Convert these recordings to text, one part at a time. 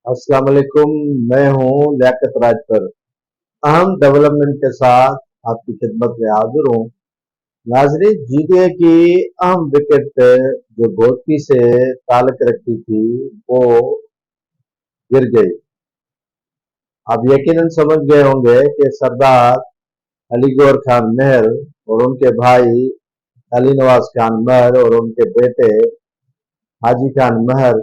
अस्सलाम वालेकुम। मैं हूँ लियाकत राजपर। अहम डेवलपमेंट के साथ आपकी खिदमत में हाजिर हूँ। नाजरीन, जीटीए की अहम विकेट जो गोदकी से ताल्लुक रखती थी वो गिर गई। आप यकीनन समझ गए होंगे कि सरदार अली गौहर खान महर और उनके भाई अली नवाज खान महर और उनके बेटे हाजी खान महर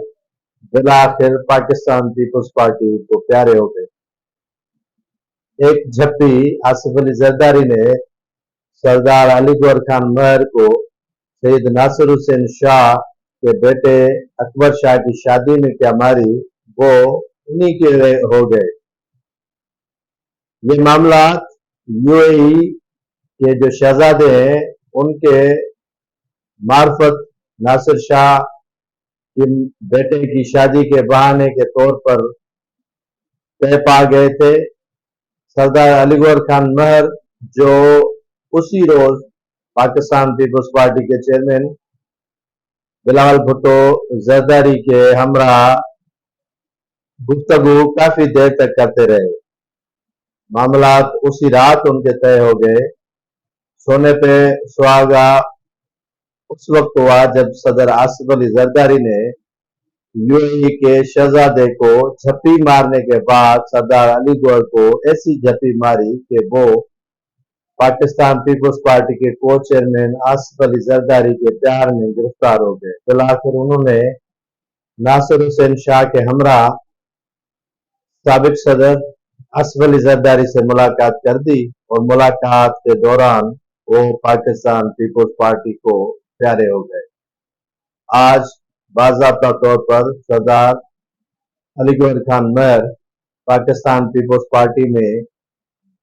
बिलाखिर पाकिस्तान पीपल्स पार्टी को प्यारे हो गए। एक झप्पी आसिफ अली जरदारी ने सरदार अली गौहर खान महर को सैयद नासिर हुसैन शाह के बेटे अकबर शाह की शादी में क्या मारी, वो उन्हीं के हो गए। ये मामला यूएई के जो शहजादे हैं उनके मार्फत नासिर शाह के बेटे की शादी के बहाने के तौर पर तय पा गए थे। सरदार अली गौहर खान महर जो उसी रोज पाकिस्तान पीपल्स पार्टी के चेयरमैन बिलावल भुट्टो जरदारी के हमरा गुफ्तगू काफी देर तक करते रहे। मामलात उसी रात उनके तय हो गए। सोने पे सुहागा उस वक्त हुआ जब सदर आसिफ अली जरदारी ने यूएई के शहजादे को झप्पी मारने के बाद सरदार अली गौहर को ऐसी झप्पी मारी कि वो पाकिस्तान पीपल्स पार्टी के को चेयरमैन आसिफ अली जरदारी के प्यार में गिरफ्तार हो गए। फिलहाल उन्होंने नासिर हुसैन शाह के हमरा साबिक सदर आसिफ अली जरदारी से मुलाकात कर दी और मुलाकात के दौरान वो पाकिस्तान पीपल्स पार्टी को प्यारे हो गए। आज बाज़ाब्ता तौर पर सरदार अली गौहर खान महर पाकिस्तान पीपल्स पार्टी में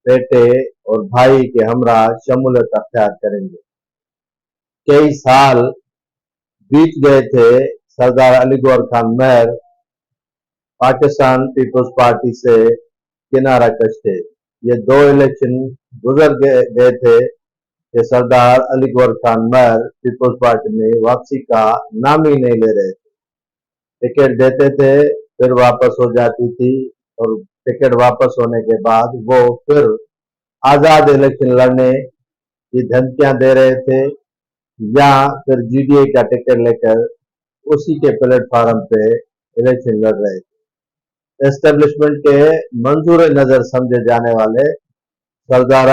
बेटे और भाई के हमरा शमूलियत अख्तियार करेंगे। कई साल बीत गए थे सरदार अली गौहर खान महर पाकिस्तान पीपल्स पार्टी से किनारा कश थे। ये दो इलेक्शन गुजर गए थे कि सरदार अली गौहर खान महर पीपल्स पार्टी में वापसी का नाम ही नहीं ले रहे थे। टिकट देते थे फिर वापस हो जाती थी और टिकट वापस होने के बाद वो फिर आजाद इलेक्शन लड़ने की धमकियां दे रहे थे या फिर जीडीए का टिकट लेकर उसी के प्लेटफार्म पे इलेक्शन लड़ रहे थे। एस्टेब्लिशमेंट के मंजूर नजर समझे जाने वाले सरदार